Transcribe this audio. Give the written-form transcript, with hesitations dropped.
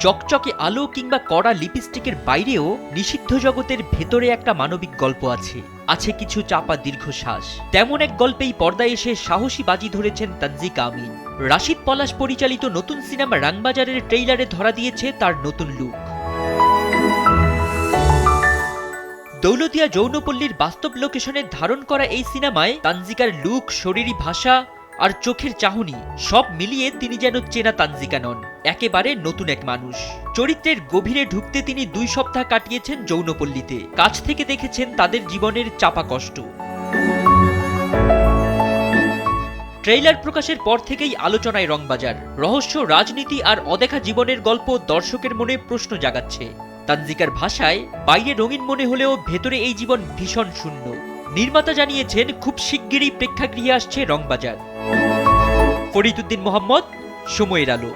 চকচকে আলো কিংবা কড়া লিপস্টিকের বাইরেও নিষিদ্ধ জগতের ভেতরে একটা মানবিক গল্প আছে কিছু চাপা দীর্ঘশ্বাস। তেমন এক গল্পেই পর্দায় এসে সাহসী বাজি ধরেছেন তানজিকা আমিন। রাশিদ পলাশ পরিচালিত নতুন সিনেমা রাংবাজারের ট্রেইলারে ধরা দিয়েছে তার নতুন লুক। দৌলতিয়া যৌনপল্লীর বাস্তব লোকেশনে ধারণ করা এই সিনেমায় তানজিকার লুক, শরীরী ভাষা আর চোখের চাহনি সব মিলিয়ে তিনি যেন চেনা তানজিকা নন, একেবারে নতুন এক মানুষ। চরিত্রের গভীরে ঢুকতে তিনি 2 সপ্তাহ কাটিয়েছেন যৌনপল্লীতে, কাছ থেকে দেখেছেন তাদের জীবনের চাপা কষ্ট। ট্রেইলার প্রকাশের পর থেকেই আলোচনায় রংবাজার। রহস্য, রাজনীতি আর অদেখা জীবনের গল্প দর্শকের মনে প্রশ্ন জাগাচ্ছে। তানজিকার ভাষায়, বাইরে রঙিন মনে হলেও ভেতরে এই জীবন ভীষণ শূন্য। নির্মাতা জানিয়েছেন খুব শিগগিরই প্রেক্ষাগৃহে আসছে রংবাজার। ফরিদ উদ্দিন মোহাম্মদ, সময়ের আলো।